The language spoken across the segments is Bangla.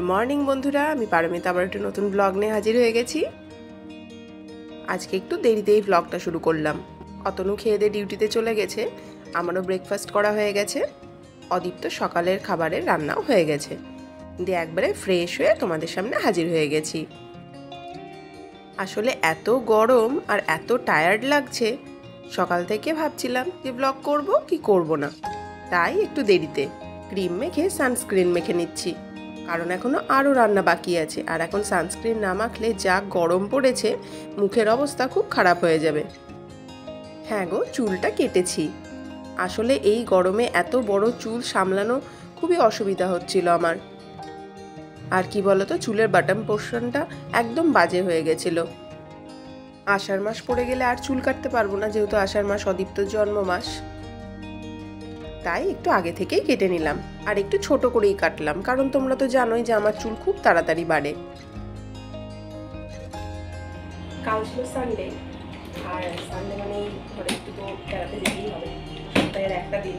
মর্নিং বন্ধুরা, আমি পারমিতা আবার একটা নতুন ব্লগ নিয়ে হাজির হয়ে গেছি। আজকে একটু দেরিতেই ব্লগটা শুরু করলাম। অতনু খেয়ে দিয়ে ডিউটিতে চলে গেছে, আমারও ব্রেকফাস্ট করা হয়ে গেছে, অদীপ্ত সকালের খাবারের রান্নাও হয়ে গেছে, দিয়ে একবারে ফ্রেশ হয়ে তোমাদের সামনে হাজির হয়ে গেছি। আসলে এত গরম আর এত টায়ার্ড লাগছে, সকাল থেকে ভাবছিলাম যে ব্লগ করব কি করব না, তাই একটু দেরিতে ক্রিম মেখে সানস্ক্রিন মেখে নিচ্ছি, কারণ এখনও আরও রান্না বাকি আছে। আর এখন সানস্ক্রিন না মাখলে যা গরম পড়েছে, মুখের অবস্থা খুব খারাপ হয়ে যাবে। হ্যাঁ গো, চুলটা কেটেছি। আসলে এই গরমে এত বড় চুল সামলানো খুবই অসুবিধা হচ্ছিল আমার। আর কি বলতো, চুলের বাটম পোর্শনটা একদম বাজে হয়ে গেছিল। আষাঢ় মাস পড়ে গেলে আর চুল কাটতে পারবো না, যেহেতু আষাঢ় মাস অদীপ্তর জন্ম মাস, তাই একটু আগে থেকেই কেটে নিলাম। আর একটু ছোট করেই কাটলাম, কারণ তোমরা তো জানোই যে আমার চুল খুব তাড়াতাড়ি বাড়ে। কাল ছিল সানডে, আর সানডে মানে ঘরে একটু তো বেড়াতে যেতেই হবে, সপ্তাহের একটা দিন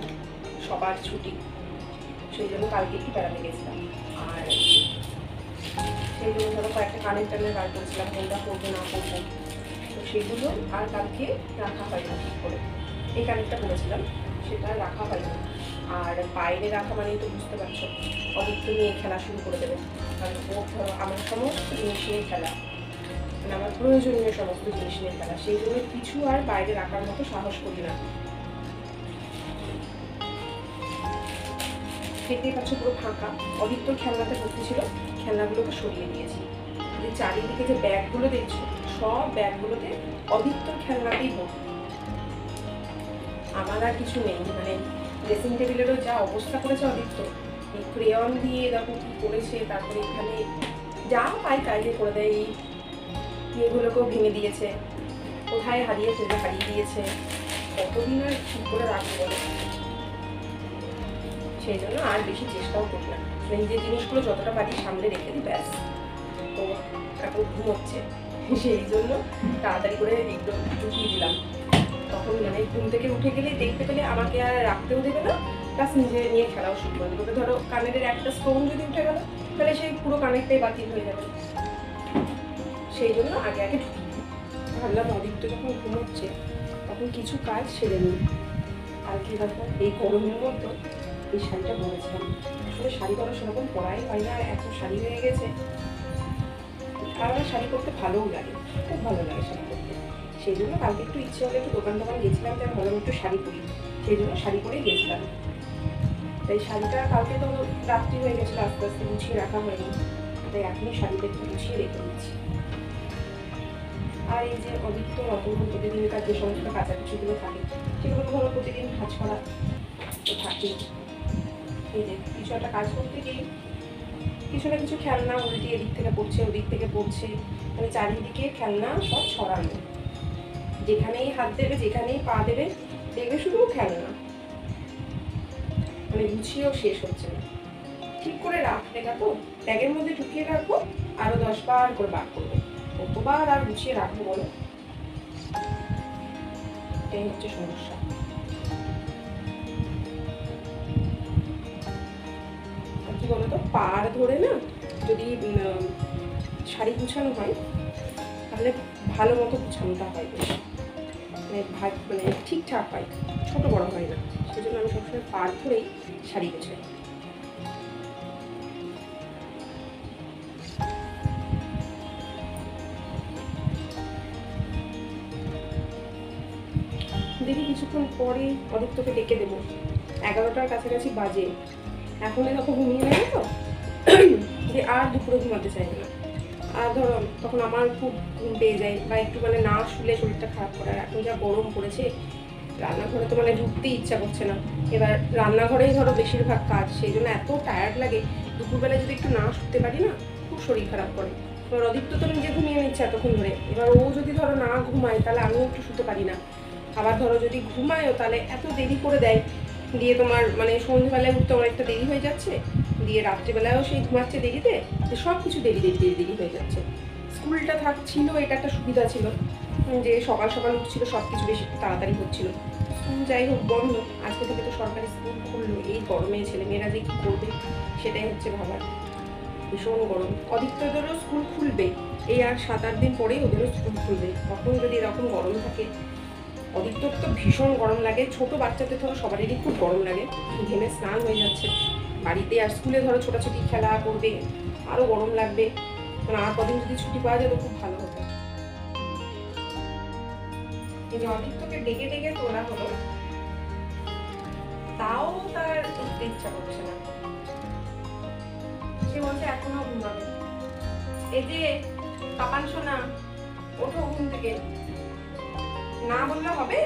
সবার ছুটি, সেই জন্য কালকে একটু বেড়াতে গেছিলাম। আর সেই জন্য ধরো কয়েকটা কানের টানের বার করেছিলাম, কোনটা করবো না করবো, তো সেগুলো আর কালকে রাখা হয়নি ঠিক করে। এই কানেরটা করেছিলাম, সেটা রাখা হয়নি। আর বাইরে রাখা মানেই তো বুঝতে পারছো, অদীপ্ত নিয়ে খেলা শুরু করে দেবে, কারণ ও ধরো আমার সমস্ত জিনিস নিয়ে খেলা, মানে আমার প্রয়োজনীয় সমস্ত জিনিস নিয়ে খেলা, সেই জন্য কিছু আর বাইরে রাখার মতো সাহস করি না। দেখতেই পাচ্ছ পুরো ফাঁকা, অদীপ্তর খেলনাতে ভর্তি ছিল, খেলনাগুলোকে সরিয়ে দিয়েছি। যে চারিদিকে যে ব্যাগগুলো দেখছো, সব ব্যাগগুলোতে অদীপ্তর খেলনাতেই ভর্তি, আমার আর কিছু নেই। মানে ড্রেসিং টেবিলেরও যা অবস্থা করেছে অদীপ্ত, এই ক্রেয়ন দিয়ে দেখো কি করেছে, তারপরে এখানে যা পাই তাই দিয়ে করে দেয়, এই ইয়েগুলোকেও ভেঙে দিয়েছে, কোথায় হারিয়েছে যে হারিয়ে দিয়েছে, কতদিন আর ঠিক করে রাখবো বলে। সেই জন্য আর বেশি চেষ্টাও করি না, নিজের জিনিসগুলো যতটা পারি সামনে রেখে দিই, ব্যাস। তো এখন ঘুমোচ্ছে, সেই জন্য তাড়াতাড়ি করে এগুলো ঢুকিয়ে দিলাম। তখন মানে ঘুম থেকে উঠে গেলে দেখতে পেলে আমাকে আর রাখতেও দেবে না, প্লাস নিজে নিয়ে খেলাও শুরু করে দেবে। ধরো কানের একটা স্টোন যদি উঠে গেল, তাহলে সেই পুরো কানেরটাই বাতিল হয়ে যাবে। সেই জন্য আগে আগে ঢুকি ভাবলাম অদীপ্ত যখন ঘুমোচ্ছে তখন কিছু কাজ সেরে নিই। আর কি দেখো, এই গরমের মধ্যে এই শাড়িটা পরেছিলাম, আসলে শাড়ি পরা সেরকম পরাই হয় না, এত শাড়ি হয়ে গেছে। আর আমার শাড়ি পরতে ভালোও লাগে, খুব ভালো লাগে শাড়ি পরতে। সেই জন্য কালকে একটু ইচ্ছে হলে একটু দোকান গেছিলাম, তাই ভাবলাম একটু শাড়ি পরি, সেই জন্য শাড়ি পরেই গেছিলাম। তাই শাড়িটা কালকে তো রাত্রি হয়ে গেছিলো, আস্তে আস্তে গুছিয়ে রাখা হয়নি, তাই এখনই শাড়িটা একটু গুছিয়ে রেখে দিচ্ছি। আর এই যে অদীপ্ত অপূর্ব প্রতিদিনকার যে সমস্ত কাচাকুচিগুলো থাকে, সেগুলো ধরো প্রতিদিন কাজ করা তো থাকেই। এই যে কিছু একটা কাজ করতে গিয়ে কিছু না কিছু খেলনা উল্টে এদিক থেকে পড়ছে ওদিক থেকে পড়ছে, মানে চারিদিকে খেলনা সব ছড়ানো, যেখানেই হাত দেবে যেখানেই পা দেবে দেখবে শুধু খেলনা, মানে গুছিয়েও শেষ হচ্ছে না। ঠিক করে রাখবে না তো, ব্যাগের মধ্যে ঢুকিয়ে রাখবো, আরো 10 বার করে বার করবো, কতবার আর গুছিয়ে রাখবো বলো, এটাই হচ্ছে সমস্যা। কি বলতো, পার ধরে না যদি শাড়ি গুছানো হয়, তাহলে ভালো মতো গুছানোটা হয়, বেশ মানে ঠিকঠাক হয়, ছোট বড় হয় না। সেই জন্য আমি সবসময় পার ধরেই শাড়ি গুছাই। দেখি কিছুক্ষণ পরে অদীপ্তকে ডেকে দেবো, 11টার কাছাকাছি বাজে, এখন এরকম ঘুমিয়ে নেবে তো, যে আর দুপুরে ঘুমাতে চাইবে না। আর ধরো তখন আমার খুব ঘুম পেয়ে যায়, বা একটু মানে না শুলে শরীরটা খারাপ করে। আর এখন যা গরম পড়েছে, রান্নাঘরে তো মানে ঢুকতেই ইচ্ছা করছে না। এবার রান্নাঘরেই ধরো বেশিরভাগ কাজ, সেই জন্য এত টায়ার্ড লাগে, দুপুরবেলায় যদি একটু না শুতে পারি না, খুব শরীর খারাপ করে। এবার অদীপ্ত তো নিজে ঘুমিয়ে নিচ্ছে এতক্ষণ ধরে, এবার ও যদি ধরো না ঘুমায় তাহলে আমিও একটু শুতে পারি না। আবার ধরো যদি ঘুমায়ও তাহলে এত দেরি করে দেয়, দিয়ে তোমার মানে সন্ধ্যেবেলায় উঠতে অনেকটা দেরি হয়ে যাচ্ছে, দিয়ে রাত্রিবেলায়ও সেই ঘুমাচ্ছে দেরিতে, যে সব কিছু দেরি দেরি দেরি দেরি হয়ে যাচ্ছে। স্কুলটা থাকছিল, এটা একটা সুবিধা ছিল যে সকাল সকাল উঠছিল, সব কিছু বেশি তাড়াতাড়ি হচ্ছিল। স্কুল যাই হোক বন্ধ, আজকে থেকে তো সরকারি স্কুল খুললো, এই গরমে ছেলেমেয়েরা যে কী করবে সেটাই হচ্ছে ভাবার। ভীষণ গরম। অদিত্যদেরও স্কুল খুলবে, এই আর 7-8 দিন পরেই ওদেরও স্কুল খুলবে। তখন যদি এরকম গরম থাকে, অদিত্যর তো ভীষণ গরম লাগে, ছোট বাচ্চাদের ধরো সবারই খুব গরম লাগে, ঘেমে স্নান হয়ে যাচ্ছে বাড়িতে, আর স্কুলে ধরো ছোটাছুটি খেলা করবে, আরও গরম লাগবে। মানে আর কদিন যদি ছুটি পাওয়া যেত খুব ভালো হতো। এই যে অদিত্যকে ডেকে ডেকে তোলা হলো, তাও তার উঠতে ইচ্ছা করছে না, সে বলছে এখনো ঘুমাবে। এই যে পাপান সোনা, ওঠো ঘুম থেকে, না বললে হবে?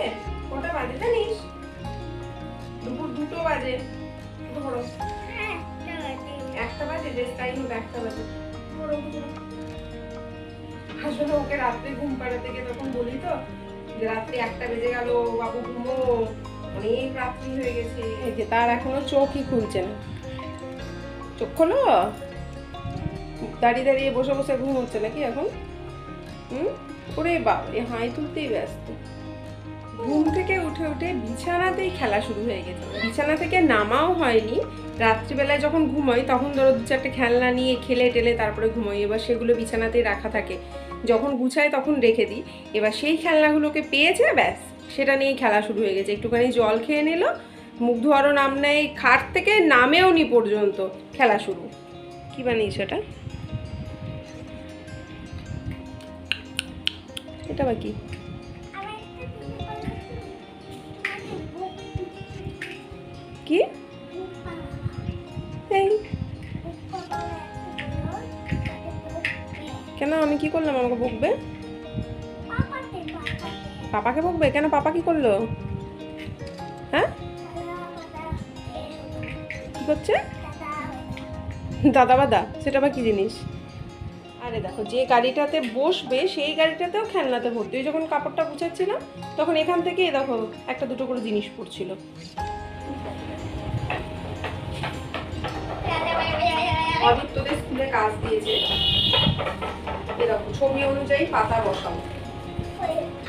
কটা বাজে জানিস? দুপুর 2টো বাজে। একটা বাজে, যে টাইম 1টা বাজে। আসলে ওকে রাত্রে ঘুম পাড়াতে গিয়ে তখন বলি তো যে রাত্রে 1টা বেজে গেল, বাবু ঘুমো, অনেক রাত্রি হয়ে গেছে। এই যে তার এখনো চোখই খুলছে না। চোখ খোলো। দাঁড়িয়ে দাঁড়িয়ে বসে বসে ঘুম হচ্ছে নাকি এখন? ওরে বাবা, এ হাই তুলতেই ব্যস্ত। ঘুম থেকে উঠে উঠে বিছানাতেই খেলা শুরু হয়ে গেছে। বিছানা থেকে নামাও হয়নি, রাত্রিবেলায় যখন ঘুমোই তখন ধরো 2-4টে খেলনা নিয়ে খেলে টেলে তারপরে ঘুমোই। এবার সেগুলো বিছানাতেই রাখা থাকে, যখন গুছাই তখন রেখে দিই। এবার সেই খেলনাগুলোকে পেয়েছে, ব্যাস সেটা নিয়েই খেলা শুরু হয়ে গেছে। একটুখানি জল খেয়ে নিল, মুখ ধোয়ারও নাম নেই, খাট থেকে নামেও নি পর্যন্ত খেলা শুরু। কি বানিয়েছ এটা? এটা বা কি? কি? কেন, আমি কি করলাম? আমাকে বকবে? পাপাকে বকবে কেন? পাপা কি করলো? হ্যাঁ, কি করছে? দাদা বাদা, সেটা বা কি জিনিস? আরে দেখো, যে গাড়িটাতে বসবে সেই গাড়িটাতেও খেলনাতে ভর্তি। ওই যখন কাপড়টা গুছাচ্ছিলাম তখন এখান থেকে দেখো 1-2টো করে জিনিস পড়ছিল। অদিত্যদের স্কুলে কাজ দিয়েছে, এরকম ছবি অনুযায়ী পাতা বসাও।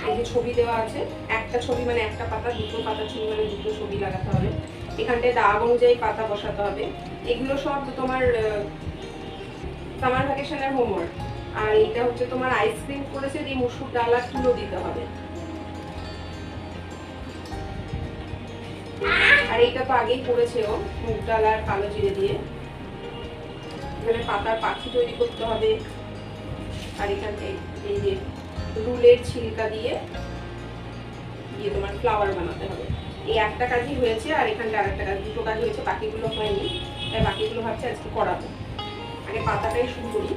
এই যে ছবি দেওয়া আছে, একটা ছবি মানে একটা পাতা, 2টো পাতা ছবি মানে 2টো ছবি লাগাতে হবে। এখানটায় দাগ অনুযায়ী পাতা বসাতে হবে। এগুলো সব তোমার সামার ভ্যাকেশনের হোমওয়ার্ক। আর এটা হচ্ছে তোমার আইসক্রিম করেছে, এই মসুর ডাল আর তুলো দিতে হবে। আর এইটা তো আগেই করেছে ও, মুগ ডাল আর কালো জিরে দিয়ে। এখানে পাতার পাখি তৈরি করতে হবে। আর এখানে এই যে রুলের ছিলকা দিয়ে দিয়ে তোমার ফ্লাওয়ার বানাতে হবে। এই একটা কাজই হয়েছে, আর এখানটা আরেকটা কাজ, 2টো কাজ হয়েছে, বাকিগুলো হয়নি। তাই বাকিগুলো ভাবছি আজকে করাবো। আগে পাতাটাই শুরু করি।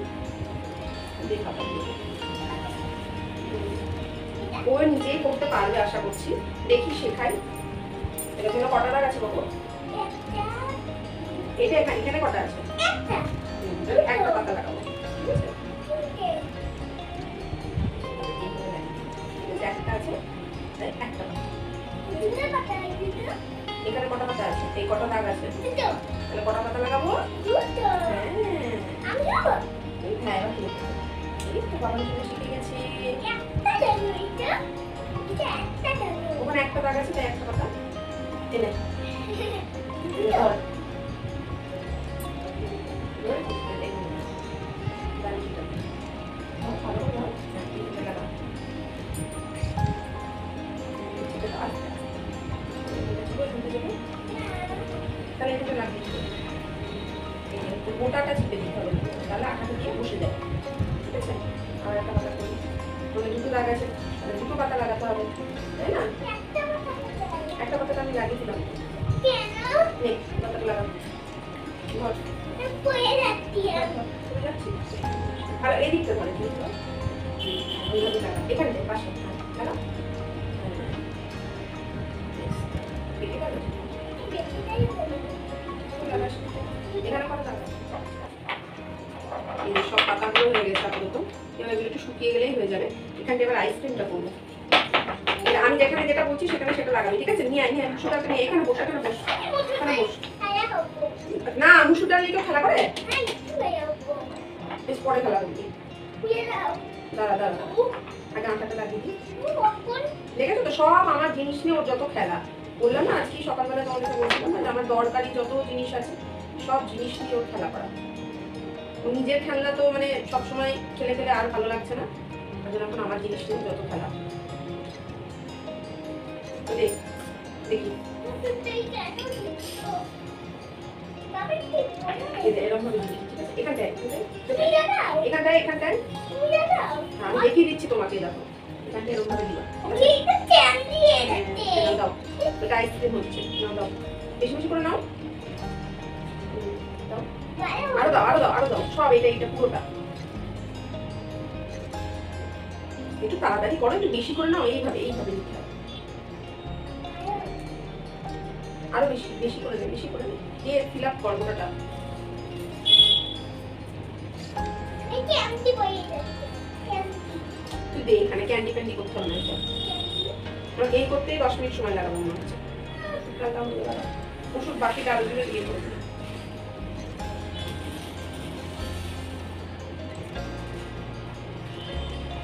ও নিজেই করতে পারবে আশা করছি, দেখি শেখাই। এটা কোনো কটা দাগ আছে বাবু? এটা এখানে কটা আছে? একটা পাতা লাগাবো, ঠিক আছে? একটা আছে, একটা এখানে কটা পাতা আছে? এই কটা দাগ আছে, তাহলে কটা পাতা লাগাবো? হ্যাঁ, বাবা শিখে গেছে। ওখানে একটা দাগ আছে, তাই একটা পাতা এনে তাহলে এটা লাগিয়ে গোটাটা চিপে দিতে হবে, তাহলে আঠাটা দিয়ে বসে যাবে, ঠিক আছে? আর একটা পাতা করি, মানে 2টো দাগ আছে, তাহলে 2টো পাতা লাগাতে হবে, তাই না? একটা পাতাটা আমি লাগিয়ে দিলাম, পাতাটা লাগাবো। আর এই দিকটা ধরে এখানে পাশে লাগা। এখানে কত টাকা? এই সব পাতাগুলো হয়ে গেছে আপাতত। এবার এগুলো একটু শুকিয়ে গেলেই হয়ে যাবে। এখানে এবার আইসক্রিমটা করবো। আমি যেখানে যেটা বলছি সেখানে সেটা লাগাবি, ঠিক আছে? নিয়ে আয়, নিয়ে মুসুর ডালটা নিয়ে এখানে বস, এখানে বস, এখানে বস। না, মুসুর ডাল নিয়ে কেউ খেলা করে? বেশ পরে খেলা করবি। দাঁড়া দাঁড়া, আগে আটাটা লাগিয়ে দিই। দেখেছো তো, সব আমার জিনিস নিয়ে ওর যত খেলা। বললাম না আজকে সকালবেলা তোমাদেরকে বলছিলাম না যে আমার দরকারি যত জিনিস আছে সব জিনিস নিয়ে ওর খেলা করা। নিজের খেলনা তো মানে সবসময় খেলে খেলে আর ভালো লাগছে না, তার জন্য এখন আমার জিনিস নিয়ে যত খেলা। দেখি এরকম ভাবে এখানটায় এখানটায় এখানটায় আমি দেখিয়ে দিচ্ছি তোমাকে, দেখো এখানটায় এরকম ভাবে দিবা। দাও, এটা আইসক্রিম হচ্ছে, দাও বেশি বেশি করে নাও, আরো দাও আরো দাও আরো দাও, সব এটা পুরোটা একটু তাড়াতাড়ি করো, একটু বেশি করে নাও, এইভাবে এইভাবে দিতে হবে, আরো বেশি বেশি করে নে, বেশি করে নে, দিয়ে ফিল আপ কর পুরোটা। তুই দে এখানে ক্যান্ডি প্যান্ডি করতে হবে না, আমাকে এই করতেই 10 মিনিট সময় লাগাবো মনে হচ্ছে। ওষুধ বাকিটা আরো দিলে দিয়ে করবো।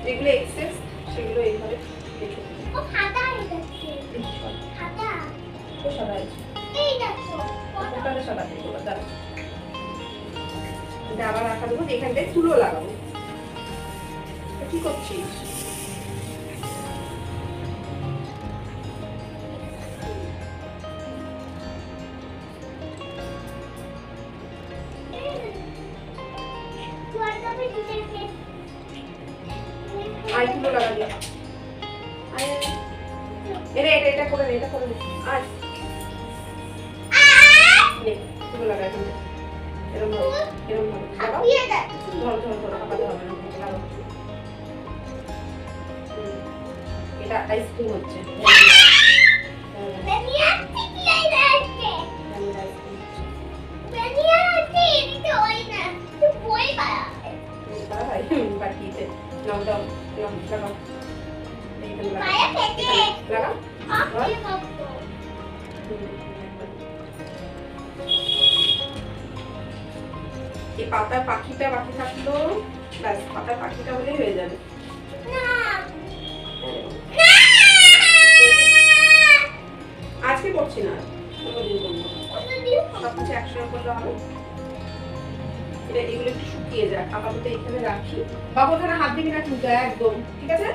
যেগুলো এক্সেস সেগুলো এইভাবে সাদা আছে, আবার রাখা দেবো, এখানটায় তুলো লাগাবো। কি করছিস? আই তুলো লাগা দিয়ে এটা করে নে, এটা করে নে, আয় নে তুলো লাগা এখানে, এরকম ভাবে ধরো ধরো ধরো, আপাতত হবে না, লাগাও। এটা আইসক্রিম হচ্ছে, বাকিতে নাও দাও লাগাও, লাগাও এই পাতার পাখিটা বাকি থাকলো, ব্যাস পাতার পাখিটা হলেই হয়ে যাবে। আজকে করছি না, সবকিছু একসঙ্গে করলে হবে। এগুলো একটু শুকিয়ে যাক, আপাতত এখানে রাখি। বাবু ওখানে হাত দিবি না কিন্তু একদম, ঠিক আছে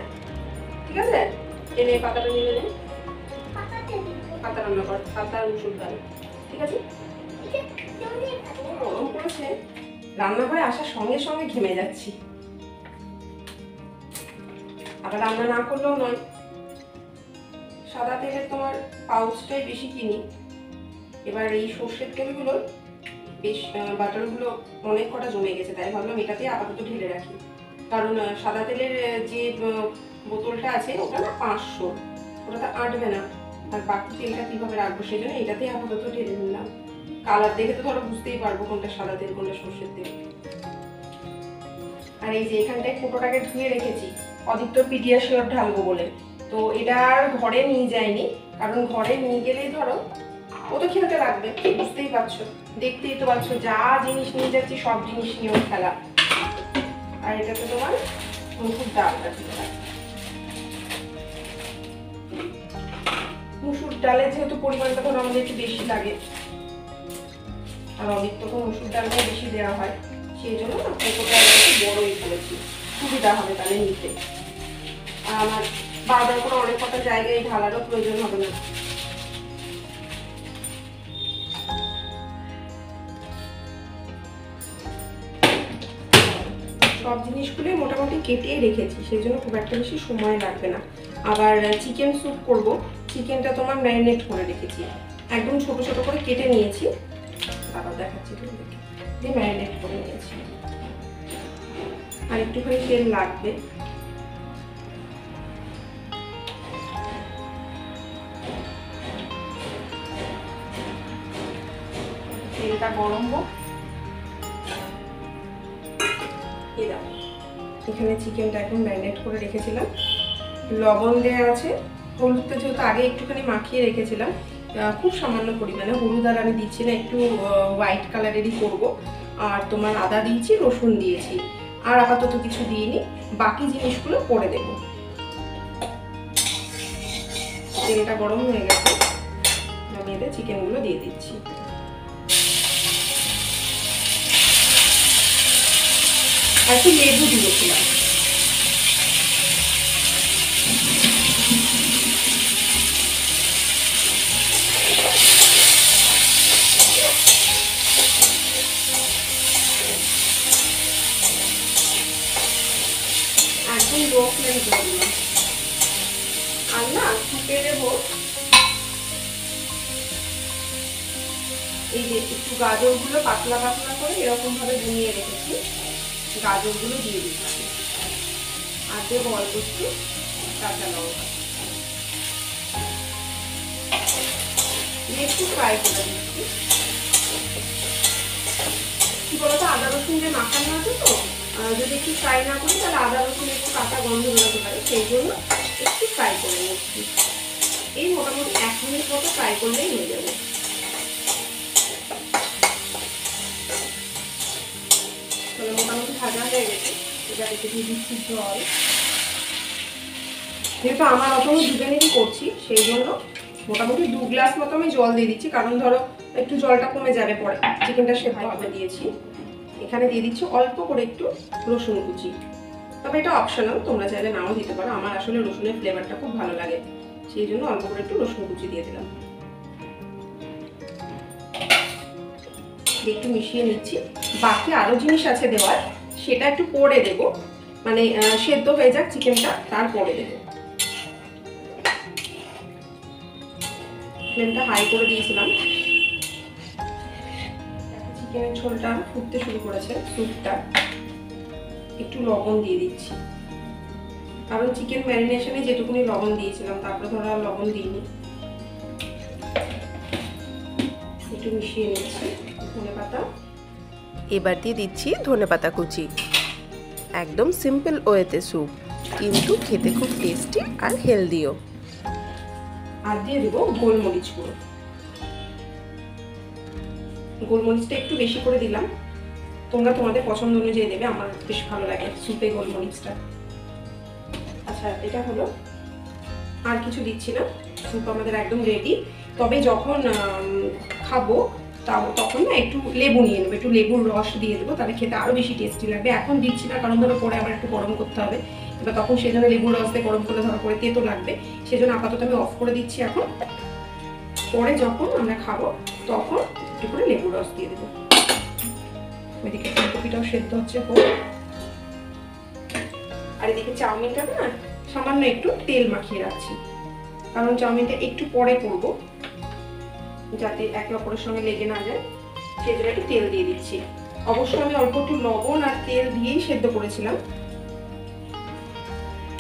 ঠিক আছে। এনে পাতাটা নিয়ে নে, পাতা রান্না কর, পাতা আর মুসুর ডাল, ঠিক আছে। গরম করেছে, রান্নাঘরে আসার সঙ্গে সঙ্গে ঘেমে যাচ্ছি, আবার রান্না না করলেও নয়। সাদা তেলের তোমার পাউচটাই বেশি কিনি, এবার এই সর্ষের তেলগুলো বেশ বাটারগুলো অনেক কটা জমে গেছে, তাই ভাবলাম এটাতে আপাতত ঢেলে রাখি, কারণ সাদা তেলের যে বোতলটা আছে ওটা না 500, ওটাতে আটবে না, আর বাকি তেলটা কিভাবে রাখবো সেই জন্য এটাতেই আপাতত ঢেলে নিলাম। কালার দেখে তো ধরো বুঝতেই পারবো কোনটা সাদা তেল কোনটা সর্ষের তেল। আর এই যে এখানটায় কোটোটাকে ধুয়ে রেখেছি অদিত্য পিডিয়াশিওর ঢালবো বলে, তো এটা আর ঘরে নিয়ে যায়নি, কারণ ঘরে নিয়ে গেলেই ধরো ও তো খেলতে লাগবে, বুঝতেই পারছো, দেখতেই তো পাচ্ছ যা জিনিস নিয়ে যাচ্ছি সব জিনিস নিয়েও খেলা। আর এটাতে তোমার মুসুর ডালটা ছিল, মুসুর ডালে যেহেতু পরিমাণটা ধরো আমাদের একটু বেশি লাগে, আর অদিত্যকে মুসুর ডালটা বেশি দেওয়া হয়, সেই জন্য কোটোটা একটু বড়ই করেছি, সুবিধা হবে তাহলে নিতে, আর আমার বারবার করে অনেক কটা জায়গায় ঢালারও প্রয়োজন হবে না। সব জিনিসগুলো মোটামুটি কেটে রেখেছি, সেই জন্য খুব একটা বেশি সময় লাগবে না। আবার চিকেন স্যুপ করব, চিকেনটা তোমার ম্যারিনেট করে রেখেছি, একদম ছোট ছোট করে কেটে নিয়েছি, আবার দেখাচ্ছি দিয়ে ম্যারিনেট করে নিয়েছি। আর একটুখানি তেল লাগবে, তেলটা গরম হোক। এখানে চিকেনটা একদম ম্যারিনেট করে রেখেছিলাম, লবণ দেওয়া আছে, হলুদটা যেহেতু আগে একটুখানি মাখিয়ে রেখেছিলাম, খুব সামান্য পরিমাণে, হলুদ আর আমি দিচ্ছি না, একটু হোয়াইট কালারেরই করব। আর তোমার আদা দিয়েছি, রসুন দিয়েছি, আর আপাতত কিছু দিইনি, বাকি জিনিসগুলো করে দেব। তেলটা গরম হয়ে গেছে, আমি এতে চিকেনগুলো দিয়ে দিচ্ছি। আর একটু লেবু দিয়েছিলাম। একদম লো ফ্লেম করে দিলাম। আর না ফুটে দেবো এই যে একটু গাজরগুলো পাতলা পাতলা করে এরকম ভাবে ভুনিয়ে রেখেছি, গাজরগুলো দিয়ে দিচ্ছি। আর দেবো অল্প একটু কাঁচা লঙ্কা দিয়ে একটু ফ্রাই করে দিচ্ছি। কি বলতো, আদা রসুন যে মাখানো আছে তো, যদি একটু ফ্রাই না করি তাহলে আদা রসুন একটু কাঁচা গন্ধ বেরোতে পারে, সেই জন্য একটু ফ্রাই করে নিচ্ছি। এই মোটামুটি 1 মিনিট মতো ফ্রাই করলেই হয়ে যাবে। মোটামুটি ভাজা হয়ে গেছে, এবার একটু দিয়ে দিচ্ছি জল। যেহেতু আমার অত দুজনেরই করছি সেই জন্য মোটামুটি 2 গ্লাস মতো আমি জল দিয়ে দিচ্ছি, কারণ ধরো একটু জলটা কমে যাবে পরে চিকেনটা সেদ্ধ হবে। দিয়েছি এখানে দিয়ে দিচ্ছি অল্প করে একটু রসুন কুচি, তবে এটা অপশনাল, তোমরা চাইলে নাও দিতে পারো। আমার আসলে রসুনের ফ্লেভারটা খুব ভালো লাগে, সেই জন্য অল্প করে একটু রসুন কুচি দিয়ে দিলাম। একটু মিশিয়ে নিচ্ছি। বাকি আরো জিনিস আছে দেওয়ার, সেটা একটু পরে দেব, মানে সেদ্ধ হয়ে যাক চিকেনটা, তারপরে দেব। ফ্লেমটা হাই করে দিয়েছিলাম। চিকেনের ঝোলটা ফুটতে শুরু করেছে, স্যুপটা একটু লবণ দিয়ে দিচ্ছি, কারণ চিকেন ম্যারিনেশনে যেটুকুনি লবণ দিয়েছিলাম তারপরে ধরো আর লবণ দিইনি। একটু মিশিয়ে নিচ্ছি ধনেপাতা। এবার দিয়ে দিচ্ছি ধনেপাতা কুচি। একদম সিম্পল ওয়েতে স্যুপ, কিন্তু খেতে খুব টেস্টি আর হেলদিও। আর দিয়ে দেবো গোলমরিচ গুঁড়ো। গোলমরিচটা একটু বেশি করে দিলাম, তোমরা তোমাদের পছন্দ অনুযায়ী দেবে, আমার বেশ ভালো লাগে স্যুপে গোলমরিচটা। আচ্ছা এটা হলো, আর কিছু দিচ্ছি না, স্যুপ আমাদের একদম রেডি। তবে যখন খাবো তখন না একটু লেবু নিয়ে নেবো, একটু লেবুর রস দিয়ে দেবো, তাহলে খেতে আরো বেশি টেস্টি লাগবে। এখন দিচ্ছি না, কারণ ধরো পরে আবার একটু গরম করতে হবে, এবার তখন সেই জন্য লেবুর রস দিয়ে গরম করলে ধরো পরে তেতো লাগবে, সেজন্য আপাতত আমি অফ করে দিচ্ছি। এখন পরে যখন আমরা খাবো তখন একটু করে লেবুর রস দিয়ে দেবো। ওইদিকে ফুলকপিটাও সেদ্ধ হচ্ছে হোক, আর এদিকে চাউমিনটা না সামান্য একটু তেল মাখিয়ে রাখছি, কারণ চাউমিনটা একটু পরে করবো, যাতে একে অপরের সঙ্গে লেগে না যায়, সেই জন্য একটু তেল দিয়ে দিচ্ছি। অবশ্যই আমি অল্প একটু লবণ আর তেল দিয়েই সেদ্ধ করেছিলাম,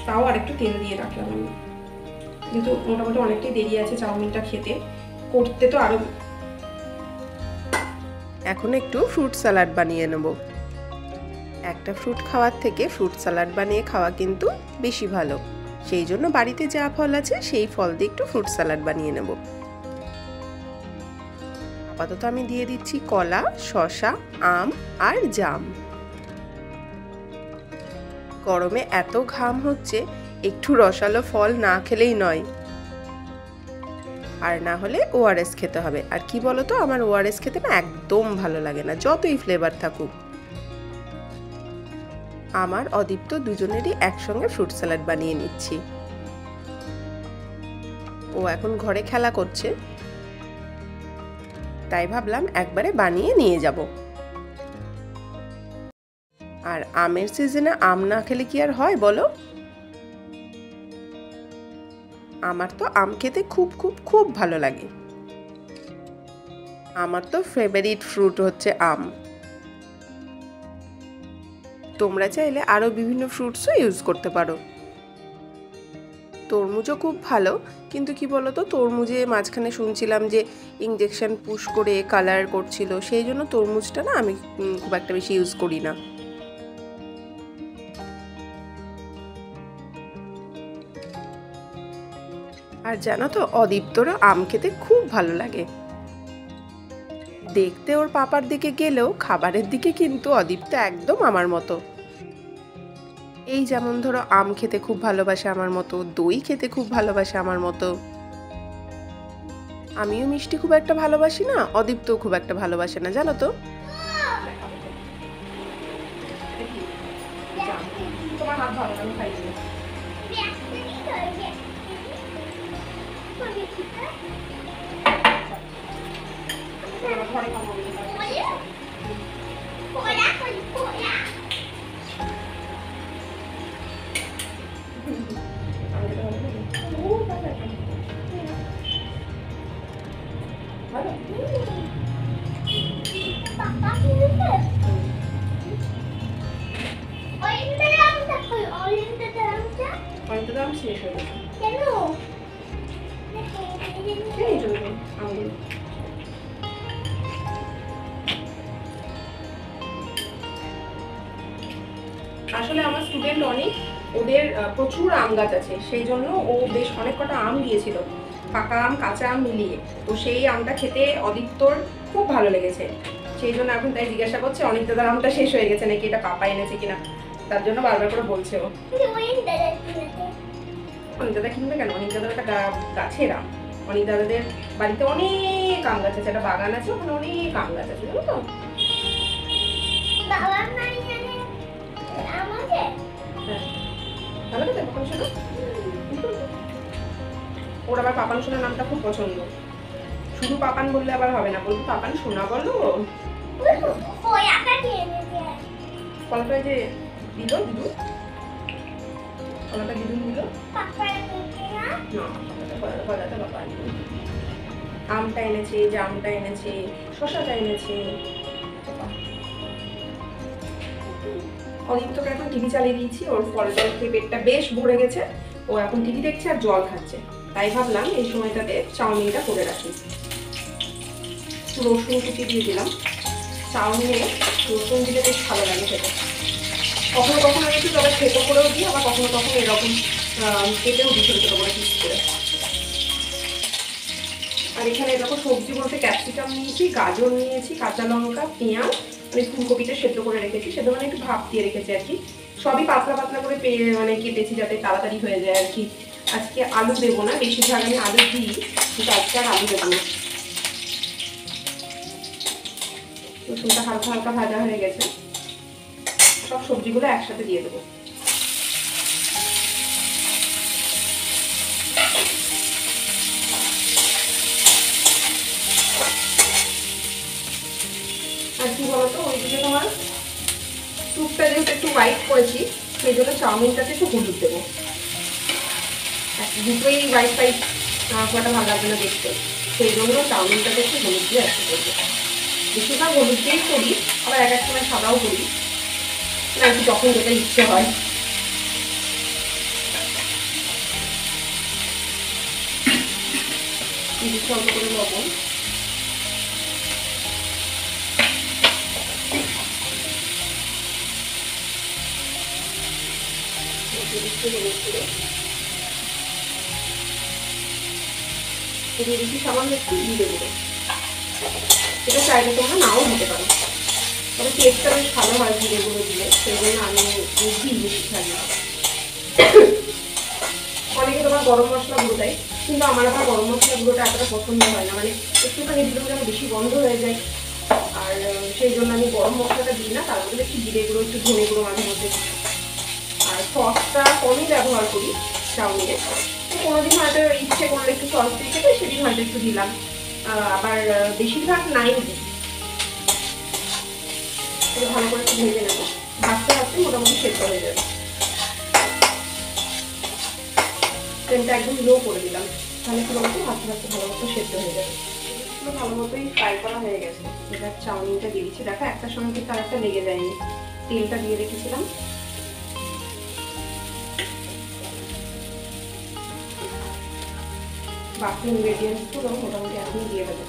তাও আর একটু তেল দিয়ে রাখলাম আমি, কিন্তু মোটামুটি অনেকটাই দেরি আছে চাউমিনটা খেতে, করতে তো আরো। এখন একটু ফ্রুট স্যালাড বানিয়ে নেব। একটা ফ্রুট খাওয়ার থেকে ফ্রুট স্যালাড বানিয়ে খাওয়া কিন্তু বেশি ভালো, সেই জন্য বাড়িতে যা ফল আছে সেই ফল দিয়ে একটু ফ্রুট স্যালাড বানিয়ে নেব। আপাতত আমি দিয়ে দিচ্ছি কলা, শসা, আম আর জাম। গরমে এত ঘাম হচ্ছে, একটু রসালো ফল না খেলেই নয়, আর না হলে ওআরএস খেতে হবে। আর কি বলতো, আমার ওআরএস খেতে না একদম ভালো লাগে না, যতই ফ্লেভার থাকুক। আমার অদীপ্ত দুজনেরই একসঙ্গে ফ্রুট স্যালাড বানিয়ে নিচ্ছি। ও এখন ঘরে খেলা করছে, তাই ভাবলাম একবারে বানিয়ে নিয়ে যাব। আর আমের সিজনে আম না খেলে কি আর হয় বলো? আমার তো আম খেতে খুব খুব খুব ভালো লাগে। আমার তো ফেভারিট ফ্রুট হচ্ছে আম। তোমরা চাইলে আরো বিভিন্ন ফ্রুটসও ইউজ করতে পারো। তরমুজও খুব ভালো, কিন্তু কি বলতো, তরমুজে মাঝখানে শুনছিলাম যে ইনজেকশন পুশ করে কালার করছিল, সেই জন্য তরমুজটা না আমি খুব একটা বেশি ইউজ করি না। আর জানো তো, অদীপ্তরও আম খেতে খুব ভালো লাগে। দেখতে ওর পাপার দিকে গেলেও খাবারের দিকে কিন্তু অদীপ্ত একদম আমার মতো। এই যেমন ধরো আম খেতে খুব ভালোবাসে আমার মতো, দই খেতে খুব ভালোবাসে আমার মতো। আমিও মিষ্টি খুব একটা ভালোবাসি না, অদীপ্তও খুব একটা ভালোবাসে না, জানো তো। হাত ধরে আমি খাই দিই। ঘরে খাবো অনেকটা দাম শেষ হয়ে গেছে। এই জন্য আঙুল আসলে আমার স্টুডেন্ট অনেক, ওদের প্রচুর আম গাছ আছে, সেই জন্য ও বেশ অনেক কটা আম দিয়েছিল, পাকা আম কাঁচা আম মিলিয়ে। তো সেই আমটা খেতে অদিত্যর খুব ভালো লেগেছে, সেই জন্য এখন তাই জিজ্ঞাসা করছে অনেক দাদার আমটা শেষ হয়ে গেছে নাকি, এটা পাপা এনেছে কিনা, তার জন্য বারবার করে বলছে ও। অনেক দাদা কিনবে কেন, অনেক দাদার একটা গাছের আম, অনেক দাদাদের বাড়িতে অনেক আম গাছ আছে, একটা বাগান আছে, ওখানে অনেক আম গাছ আছে, জানো তো। ভালো লাগে পাপান সোনা, ওর আবার পাপান সোনা নামটা খুব পছন্দ, শুধু পাপান বললে আবার হবে না, বলবো পাপান সোনা বলো। কলাটা যে দিল দিদু, কলাটা দিদু দিল না, আমটা এনেছে, জামটা এনেছে, শসাটা এনেছে। অদিত্যকে এখন টিভি চালিয়ে দিয়েছি, ওর ফলটা খেয়ে পেটটা বেশ ভরে গেছে, ও এখন টিভি দেখছে আর জল খাচ্ছে, তাই ভাবলাম এই সময়টাতে চাউমিনটা করে রাখি। রসুন কুচি দিয়ে দিলাম, চাউমিনে রসুন দিলে বেশ ভালো লাগে খেতে, কখনো কখনো একটু তবে খেতে করেও দিই, আবার কখনো কখনো এরকম কেটেও দিই ছোটো ছোটো করে পিস করে। আর এখানে এরকম সবজি বলতে ক্যাপসিকাম নিয়েছি, গাজর নিয়েছি, কাঁচা লঙ্কা, পেঁয়াজ, আমি ফুলকপিটা সেদ্ধ করে রেখেছি, সেদ্ধ মানে একটু ভাপ দিয়ে রেখেছি আর কি, সবই পাতলা পাতলা করে মানে কেটেছি যাতে তাড়াতাড়ি হয়ে যায় আর কি। আজকে আলু দেবো না, বেশিরভাগ আমি আলু দিই, কিন্তু আজকে আর আলু দেবো না। রসুনটা হালকা হালকা ভাজা হয়ে গেছে, সব সবজিগুলো একসাথে দিয়ে দেবো। আর কি বলতো, ওইদিকে তোমার স্যুপটা যেহেতু একটু হোয়াইট করেছি, সেই জন্য চাউমিনটাতে একটু হলুদ দেবো, দুটোই হোয়াইট হোয়াইট খুবটা ভালো লাগবে না দেখতে, সেই জন্য চাউমিনটাতে একটু হলুদ দিয়ে একটু করবো। বেশিরভাগ হলুদ দিয়েই করি, আবার এক এক সময় সাদাও করি, না একটু যখন যেটা ইচ্ছে হয়। অল্প করে লবণ, সামান্য একটু জিরে গুঁড়ো, এটা চাইলে তোমরা নাও দিতে পারো, তবে টেস্টটা বেশ ভালো হয় জিরে গুঁড়ো দিলে, সেই জন্য আমি দিই বেশিরভাগ। অনেকে তোমার গরম মশলা গুঁড়ো দেয়, কিন্তু আমার আবার গরম মশলা গুঁড়োটা এতটা পছন্দ হয় না, মানে একটুখানি দিলেও যেন বেশি গন্ধ হয়ে যায়, আর সেই জন্য আমি গরম মশলাটা দিই না, তার মধ্যে একটু জিরে গুঁড়ো, একটু ধনে গুঁড়ো মাঝে মধ্যে, আর সসটা কমই ব্যবহার করি চাউমিনে। কোনোদিন হয়তো ইচ্ছে করলে একটু সস দিয়ে খেতে, সেদিন হয়তো একটু দিলাম, আবার বেশিরভাগ নাই দিই। ভালো করে একটু ভেজে নেবো, ভাজতে ভাজতে মোটামুটি সেদ্ধ হয়ে যাবে। ফ্লেমটা একদম লো করে দিলাম, তাহলে কি বলতো ভাজতে ভাজতে ভালো মতো সেদ্ধ হয়ে যাবে। ভালো মতোই ফ্রাই করা হয়ে গেছে, এবার চাউমিনটা দিয়ে দিচ্ছি। দেখো একটার সঙ্গে কিন্তু আর একটা লেগে যায়নি, তেলটা দিয়ে রেখেছিলাম। বাকি ইনগ্রেডিয়েন্টসগুলো মোটামুটি এখন দিয়ে দেবো।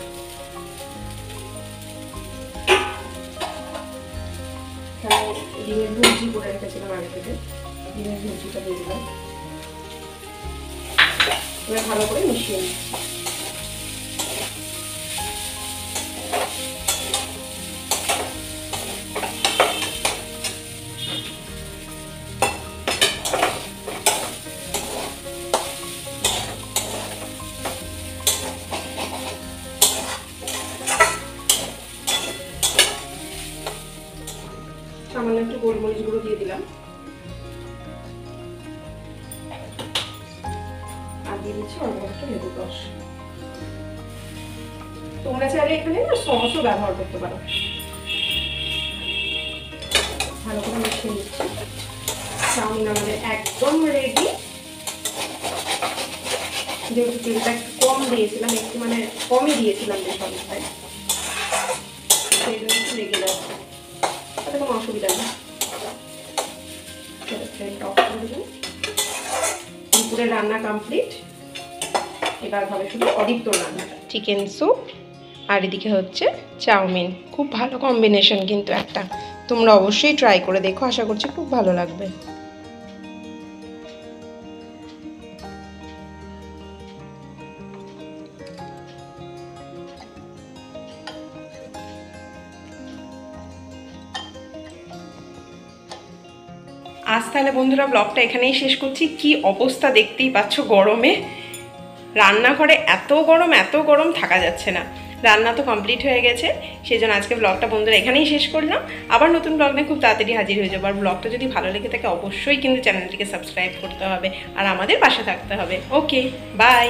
এখানে ডিমের ভুজি করে রেখেছিলাম আগে থেকে, ডিমের ভুজিটা দিয়ে দিলাম। এবার ভালো করে মিশিয়ে নিচ্ছি। সামান্য একটু গোলমরিচ গুঁড়ো দিয়ে দিলাম, অল্প একটু লেবুর রস। তোমরা চাইলে এখানে না সসও ব্যবহার করতে পারো। ভালো করে মিশিয়ে নিচ্ছি। চাউমিন আমাদের একদম রেডি। যেহেতু তেলটা একটু কম দিয়েছিলাম, একটু মানে কমই দিয়েছিলাম বেশ অনেকটাই, সেই জন্য একটু লেগে যাচ্ছে, তাতে কোনো অসুবিধা নেই। দুপুরের রান্না কমপ্লিট, এবার হবে শুধু অদীপ্তর রান্নাটা। চিকেন স্যুপ আর এদিকে হচ্ছে চাউমিন। খুব ভালো কম্বিনেশন কিন্তু একটা, তোমরা অবশ্যই ট্রাই করে দেখো, আশা করছি খুব ভালো লাগবে। আজ তাহলে বন্ধুরা ব্লগটা এখানেই শেষ করছি। কি অবস্থা দেখতেই পাচ্ছ গরমে, রান্নাঘরে এত গরম থাকা যাচ্ছে না। রান্না তো কমপ্লিট হয়ে গেছে, সেই জন্য আজকে ব্লগটা বন্ধুরা এখানেই শেষ করলাম। আবার নতুন ব্লগ নিয়ে খুব তাড়াতাড়ি হাজির হয়ে যাবো। আর ব্লগটা যদি ভালো লেগে থাকে অবশ্যই কিন্তু চ্যানেলটিকে সাবস্ক্রাইব করতে হবে আর আমাদের পাশে থাকতে হবে। ওকে, বাই।